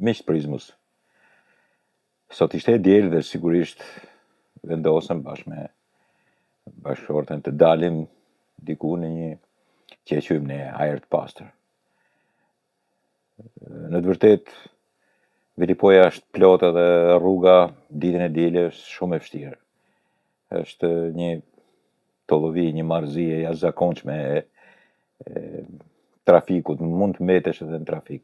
Miq Prizmus, sot ishte e diel dhe sigurisht vendosëm bashkë me bashkëshorten të dalim diku në një që e quajmë ne ajër të pastër. Në të vërtet, Velipoja është plot edhe rruga ditën e dielës është shumë e vështirë. Është një tollovi, një marrëzie e jashtëzakonshme e trafikut, mund të mbetesh edhe në trafik.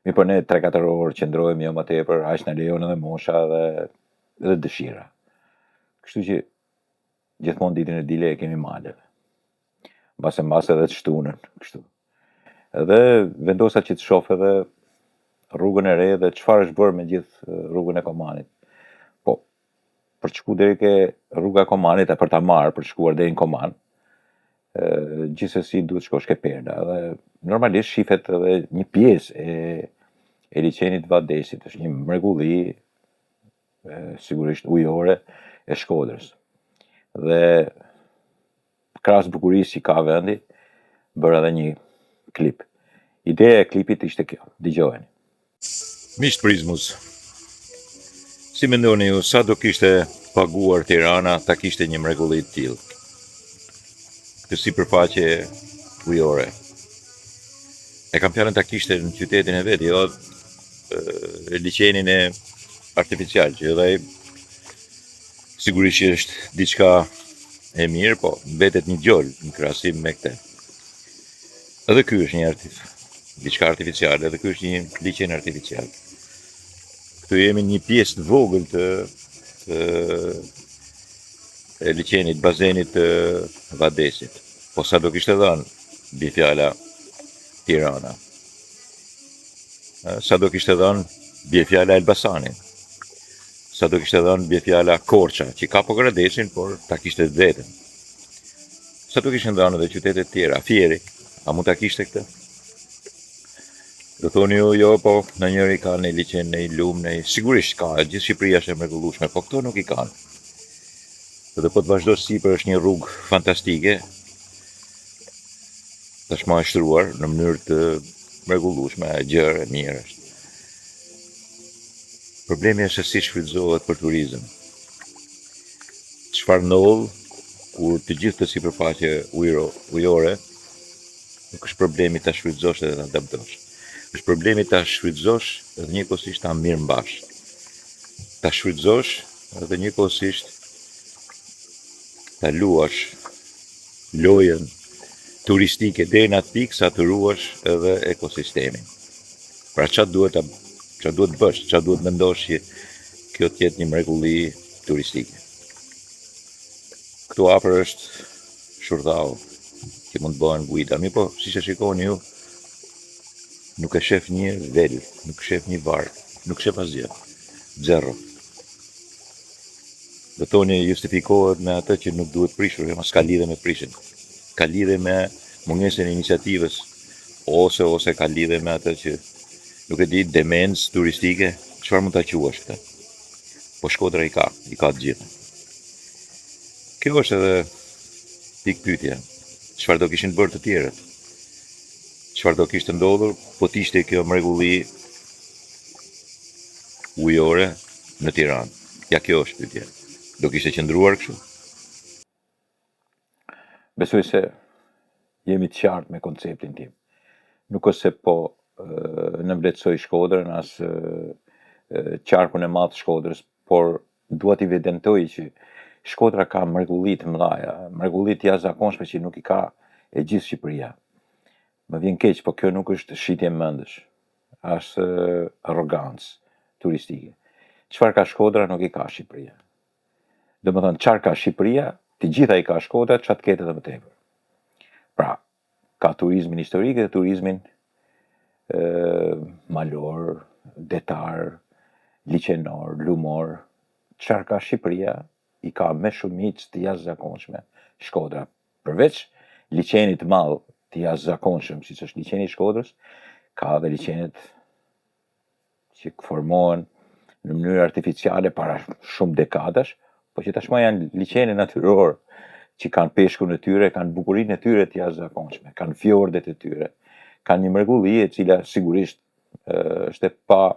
Mi për ne 3-4 orë qëndrojmë jo më tepër, aq na lejon edhe mosha dhe dëshira. Kështu që gjithmonë ditën e dielës e kemi malë. Mbase edhe të shtunën, kështu. Edhe vendosa që të shoh edhe rrugën e re dhe çfarë është bërë me gjithë rrugën e Komanit. Po, për të shkuar deri ke rruga e Komanit e për ta marrë, për të shkuar deri në Koman, gjithsesi duhet shkosh ke Perla dhe normalisht shifet edhe një pjesë e liçenit Vadesit, është një mrekulli sigurisht ujore e Shkodrës. Dhe krahas bukurisë që ka vendi, bërë edhe një klip. Ideja e klipit ishte kjo, dëgjojeni. Miq Prizmus, si mendoni ju sa do kishte paguar Tirana ta kishte një mrekulli të tillë? Këtë sipërfaqe ujore. E kam fjalën ta kishte në qytetin e vet, jo liçenin e artificial, që edhe sigurisht që është diçka e mirë, po mbetet një gjol në krahasim me këtë. Edhe ky është një diçka artificiale, edhe ky është një liçen artificial. Këtu jemi një pjesë të vogël të liçenit, bazenit të Vadesit. Po sa do kishte dhënë mbi fjala Tirana? Sa do kishte dhënë mbi fjala Elbasani? Sa do kishte dhënë mbi fjala Korça, që ka Pokradesin, por ta kishte vetën? Sa do kishin dhënë edhe qytetet tjera? Fieri, a mund ta kishte këtë? Do thoni ju, jo, po në njëri ka në liçen, në lum, sigurisht ka, gjithë Shqipëria është e mrekullueshme, po këto nuk i kanë. Dhe po të vazhdosh sipër është një rrugë fantastike, tashmë e shtruar në mënyrë të mrekullueshme, gjërë e mirë është. Problemi është se si shfrytëzohet për turizëm. Çfarë ndodh kur të gjithë të sipërfaqe ujore, nuk është problemi ta shfrytëzosh edhe ta adaptosh. Është problemi ta shfrytëzosh edhe njëkohësisht ta mirëmbash. Ta shfrytëzosh edhe njëkohësisht ta luash lojën turistike deri në atë pikë sa të ruash edhe ekosistemin. Pra çfarë duhet të bësh, çfarë duhet mendosh që kjo të jetë një mrekulli turistike. Këtu afër është Shurdhau, që mund të bëhen guida. Mi po, si që shikoni ju, nuk e shef një vel, nuk shef një varë, nuk shef asgjë. Zero. Do thoni justifikohet me atë që nuk duhet prishur, ma s'ka lidhe me prishin. Ka lidhe me mungesën e iniciativës, ose ka lidhe me atë që nuk e di, demencë turistike, çfarë mund ta quash këtë? Po Shkodra i ka të gjitha. Kjo është edhe pikë pyetja. Çfarë do kishin bërë të tjerët? Çfarë do kishte ndodhur po të ishte kjo mrekulli ujore në Tiranë? Ja, kjo është pyetja. Do kishte qëndruar kështu? Besoj se jemi të qartë me konceptin tim. Nuk është se po në vlerësoj Shkodrën as qarkun e madh të Shkodrës, por dua t'i evidentoj që Shkodra ka mrekulli të mëdha, mrekulli të jashtëzakonshme që nuk i ka e gjithë Shqipëria. Më vjen keq, po kjo nuk është shitje mendesh, as arrogancë turistike. Çfarë ka Shkodra nuk i ka Shqipëria. Domethënë çfarë ka Shqipëria, të gjitha i ka Shkodra, çfarë të ketë edhe më tepër. Pra, ka turizmin historik dhe turizmin malor, detar, liçenor, lumor. Çfarë ka Shqipëria, i ka me shumicë të jashtëzakonshme Shkodra. Përveç liçenit të madh të jashtëzakonshëm, siç është liçeni i Shkodrës, ka edhe liçenet që formohen në mënyrë artificiale para shumë dekadash, po që tashmë janë liçene natyrore, që kanë peshkun e tyre, kanë bukurinë e tyre të jashtëzakonshme, kanë fjordet e tyre, kanë një mrekulli e cila sigurisht është e pa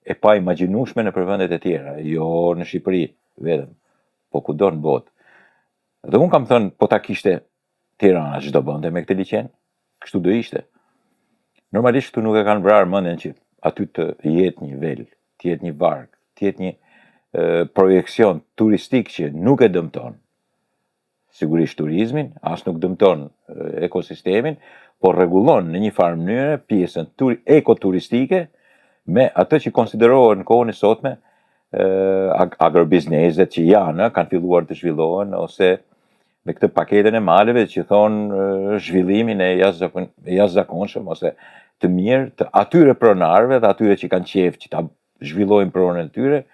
e pa imagjinueshme në vendet e tjera, jo në Shqipëri vetëm, po kudo në botë. Dhe unë kam thënë, po ta kishte Tirana, ç'do bënte me këtë liçen? Kështu do ishte. Normalisht këtu nuk e kanë vrarë mendjen që aty të jetë një vel, të jetë një varg, të jetë një projekcion turistik që nuk e dëmton sigurisht turizmin, as nuk dëmton ekosistemin, por rregullon në një farë mënyrë pjesën ekoturistike me atë që konsiderohen në kohën e sotme agrobizneset që janë, kanë filluar të zhvillohen, ose me këtë paketën e maleve që thonë zhvillimin e jashtëzakonshëm ose të mirë të atyre pronarëve dhe atyre që kanë qejf që ta zhvillojnë pronën e tyre,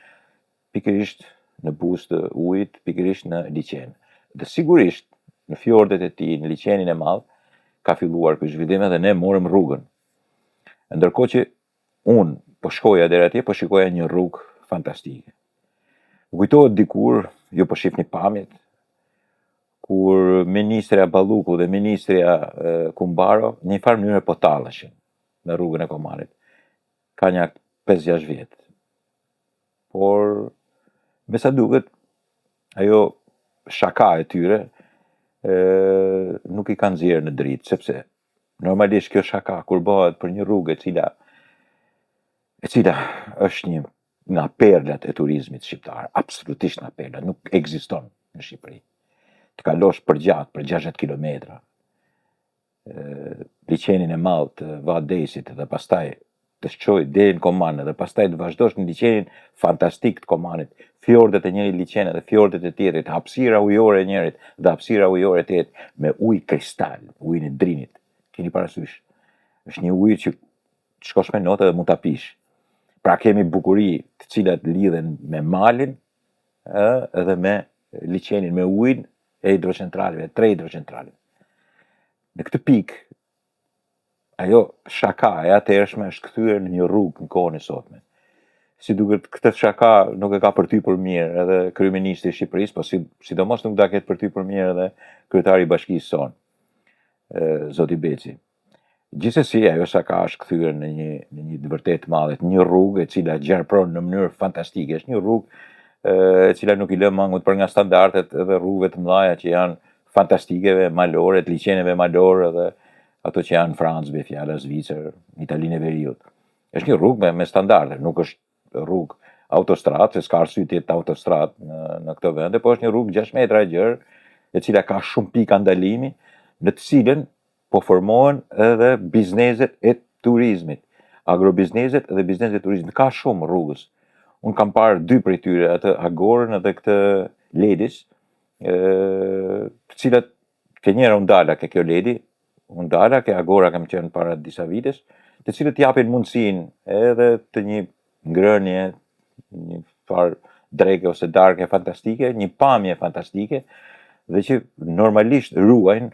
pikërisht në buzë të ujit, pikërisht në liçen. Dhe sigurisht në fjordet e tij, në liçenin e madh, ka filluar ky zhvillim dhe ne morëm rrugën. Ndërkohë që unë po shkoja deri atje, po shikoja një rrugë fantastike. Më kujtohet dikur, ju po shihni pamjet, kur ministrja Balluku dhe ministrja Kumbaro në një farë mënyrë po talleshin në rrugën e Komanit. Ka një 5-6 vjet. Por me sa duket, ajo shaka e tyre nuk i kanë nxjerrë në dritë, sepse normalisht kjo shaka kur bëhet për një rrugë e cila është një nga perlat e turizmit shqiptar, absolutisht nga perlat, nuk ekziston në Shqipëri. Të kalosh përgjatë për 60 kilometra liçenin e madh të Vadesit dhe pastaj të shkoj deri në Koman dhe pastaj të vazhdosh në liçenin fantastik të Komanit, fjordet e njëri liçen dhe fjordet e tjetrit, hapësira ujore e njërit dhe hapësira ujore e tjetrit me ujë kristal, ujin e Drinit. Keni parasysh? Është një ujë që shkosh me notë dhe mund ta pish. Pra kemi bukuri të cilat lidhen me malin edhe me liçenin, me ujin e hidrocentraleve, 3 hidrocentraleve. Në këtë pikë, ajo shaka e atëhershme është kthyer në një rrugë në kohën e sotme. Si duket këtë shaka nuk e ka përtypur mirë edhe kryeministri i Shqipërisë, po sidomos nuk do ta ketë përtypur mirë edhe kryetari i bashkisë son, zoti Beci. Gjithsesi, ajo shaka është kthyer në një vërtet të madhe, një rrugë e cila gjarpron në mënyrë fantastike, është një rrugë e cila nuk i lë mangut për nga standardet edhe rrugëve të mëdha që janë fantastikeve, malore, të liçeneve malore dhe ato që janë Francë, fjala Zvicër, Italinë e Veriut. Është një rrugë me standarde, nuk është rrugë autostradë, se s'ka arsye të jetë autostradë në këtë vend, po është një rrugë 6 metra e gjerë, e cila ka shumë pika ndalimi, në të cilën po formohen edhe bizneset e turizmit, agrobizneset dhe bizneset e turizmit. Ka shumë rrugës. Unë kam parë 2 prej tyre, atë Agorën edhe këtë Ledis, të cilat ke njëra unë dala ke kjo Ledi, unë dala ke Agora kam qenë para disa vitesh, të cilët japin mundësinë edhe të një ngrënie, një farë dreke ose darke fantastike, një pamje fantastike, dhe që normalisht ruajnë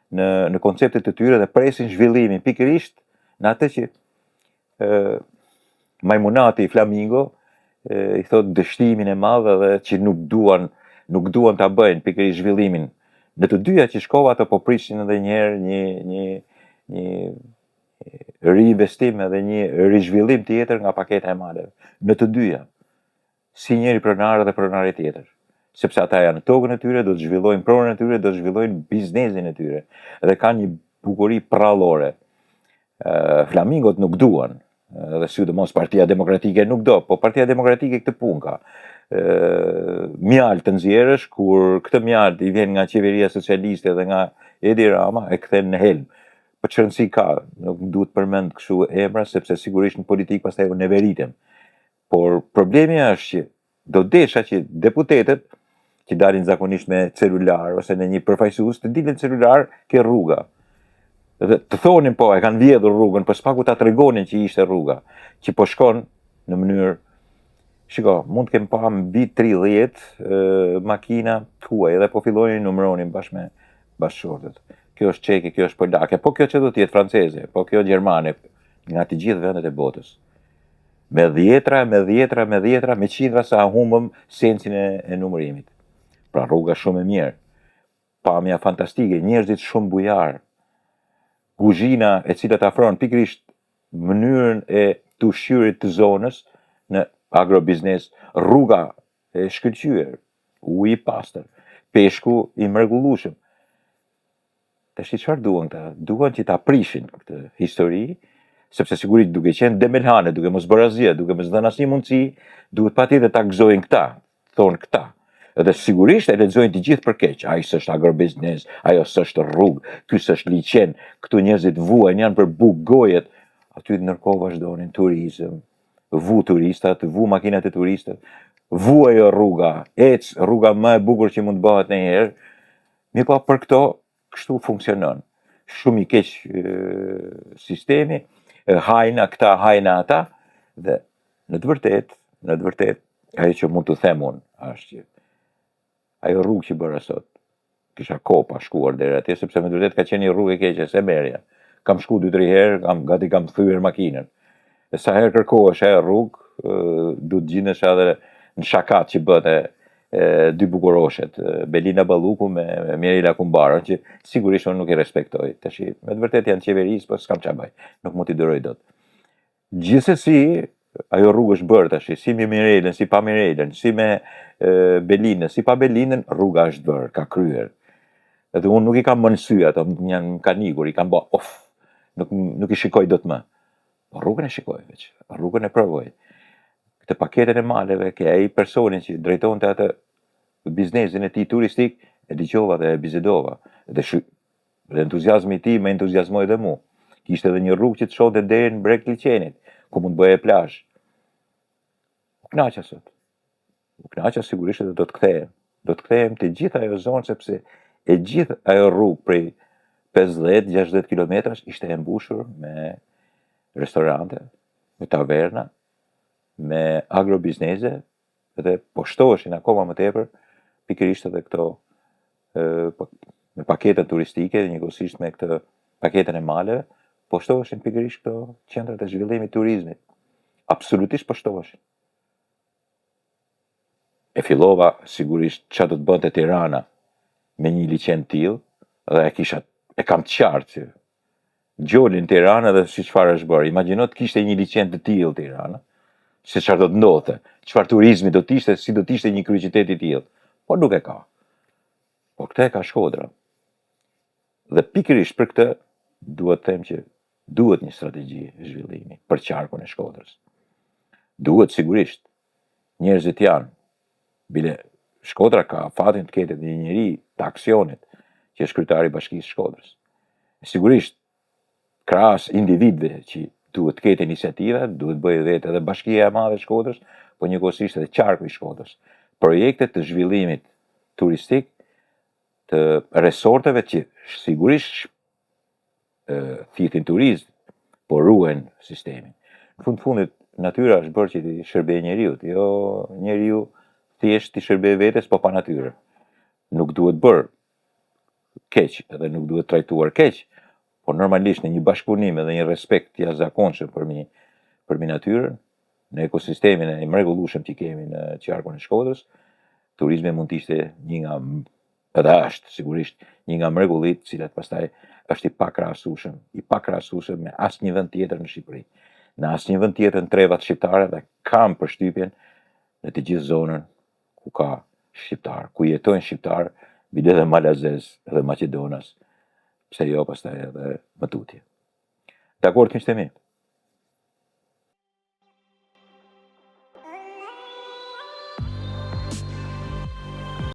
në konceptet të tyre dhe presin zhvillimin pikërisht në atë që majmunati i Flamingo i thot dështimin e madh dhe që nuk duan ta bëjnë pikërisht zhvillimin. Në të dyja që shkova ato po prishin edhe një herë një reinvestim edhe një rizhvillim tjetër nga paketa e maleve. Në të dyja, si njëri pronar dhe pronari tjetër. Sepse ata janë në tokën e tyre, do të zhvillojnë pronën e tyre, do të zhvillojnë biznesin e tyre. Dhe kanë një bukuri prallore. Flamingot nuk duan, dhe sidomos Partia Demokratike nuk do, po Partia Demokratike këtë punë ka. Mjalë të nxjerrësh, kur këtë mjalë i vjen nga qeveria socialiste dhe nga Edi Rama, e kthen në helm. Po çrëndësi ka, nuk duhet përmend kështu emra, sepse sigurisht në politikë pastaj unë e veritem. Por problemi është që do desha që deputetët që dalin zakonisht me celular ose në një përfaqësues të dilin celular ke rruga. Dhe të thonin po e kanë vjedhur rrugën, po s'paku ta tregonin që ishte rruga, që po shkon në mënyrë. Shiko, mund të kem pa mbi 30 makina të huaj dhe po fillojnë numëronin bashkë me bashkëshortet. Kjo është çeke, kjo është polake, po kjo që do të jetë franceze, po kjo gjermane, nga të gjithë vendet e botës. Me dhjetra, me qindra sa humbëm sensin e numërimit. Pra rruga shumë e mirë, pamja fantastike, njerëzit shumë bujar, kuzhina e cila të afron pikërisht mënyrën e të ushqyerit të zonës në agrobiznes, rruga e shkëlqyer, uji i pastër, peshku i mrekullueshëm. Tash çfarë duan këta? Duan që ta prishin këtë histori, sepse sigurisht duke qenë demelhane, duke mos bërë asgjë, duke mos dhënë asnjë mundësi, duhet patjetër ta gëzojnë këta, thonë këta. Edhe sigurisht e lexojnë të gjithë për keq. Ai s'është agrobiznes, ajo s'është rrugë, ky s'është liçen, këtu njerëzit vuajnë janë për buk gojet. Aty ndërkohë vazhdonin turizëm, vu turistat, vu makinat e turistëve, vu ajo rruga, ec rruga më e bukur që mund bëhet ndonjëherë. Mirë, për këto kështu funksionon. Shumë i keq sistemi, hajna këta, hajna ata, dhe në të vërtet, ajo që mund të them unë është që ajo rrugë që bëra sot, kisha kohë pa shkuar deri atje, sepse me të vërtet ka qenë një rrugë e keqe, se merja. Kam shku 2-3 herë, kam thyer makinën. E sa herë kërkohesh ajo rrugë, du të gjendesh edhe në shakat që bëhet dy bukuroshet, Belina Balluku me Mirela Kumbarën, që sigurisht unë nuk i respektoj. Tash me të vërtet janë qeverisë, po s'kam çfarë bëj. Nuk mund t'i duroj dot. Gjithsesi, ajo rrugë është bërë tash, si me Mirelën, si pa Mirelën, si me Belinën, si pa Belinën, rruga është bërë, ka kryer. Edhe unë nuk i kam mënsy ato, më kanë ikur, i kam bë of. Nuk i shikoj dot më. Po rrugën e shikoj veç, rrugën e provoj. Këtë paketën e maleve, ke ai personin që drejtonte atë biznesin e tij turistik, e dëgjova dhe e bisedova. Dhe entuziazmi i tij më entuziazmoi dhe mua. Kishte edhe një rrugë që të shonte deri në breg të liçenit, ku mund bëje plazh. U kënaqa sot. U kënaqa sigurisht edhe do të kthehem. Do të kthehem te gjithë ajo zonë, sepse e gjithë ajo rrugë prej 50-60 kilometrash ishte e mbushur me restorante, me taverna, me agrobiznese, dhe po shtoheshin akoma më tepër pikërisht edhe këto me paketën turistike, njëkohësisht me këtë paketën e maleve, po shtoheshin pikërisht këto qendrat e zhvillimit turizmit. Absolutisht po shtoheshin. E fillova sigurisht çfarë do të bënte Tirana me një liçen tillë, dhe e kam të qartë që gjollin Tirana dhe si çfarë është bërë. Imagjino të kishte një liçen të tillë Tirana, se çfarë do të ndodhte, çfarë turizmi do të ishte, si do të ishte një kryeqytet i tillë. Po nuk e ka. Po këtë e ka Shkodra. Dhe pikërisht për këtë duhet të them që duhet një strategji zhvillimi për qarkun e Shkodrës. Duhet sigurisht. Njerëzit janë. Bile Shkodra ka fatin të ketë një njeri të aksionit, që është kryetari i Bashkisë Shkodrës. Sigurisht, krahas individëve që duhet të ketë iniciativa, duhet bëjë vetë edhe Bashkia e Madhe e Shkodrës, po njëkohësisht edhe qarku i Shkodrës. Projekte të zhvillimit turistik të resorteve që sigurisht thithin turizm, po ruajnë sistemin. Në fundit, natyra është bërë që t'i shërbej njeriut, jo njeriu thjesht t'i shërbej vetes, po pa natyrën. Nuk duhet bërë keq, edhe nuk duhet trajtuar keq, por normalisht në një bashkëpunim dhe një respekt të jashtëzakonshëm për natyrën, në ekosistemin e mrekullueshëm që kemi në qarkun e Shkodrës, turizmi mund të ishte një nga, edhe është sigurisht një nga mrekullitë, cilat pastaj është i pakrahasueshëm me asnjë vend tjetër në Shqipëri. Në asnjë vend tjetër në trevat shqiptare, dhe kam përshtypjen në të gjithë zonën ku ka shqiptar, ku jetojnë shqiptar, bile dhe Malazes dhe Maqedonas, pse jo pastaj edhe më tutje. Dakord, miqtë e mi?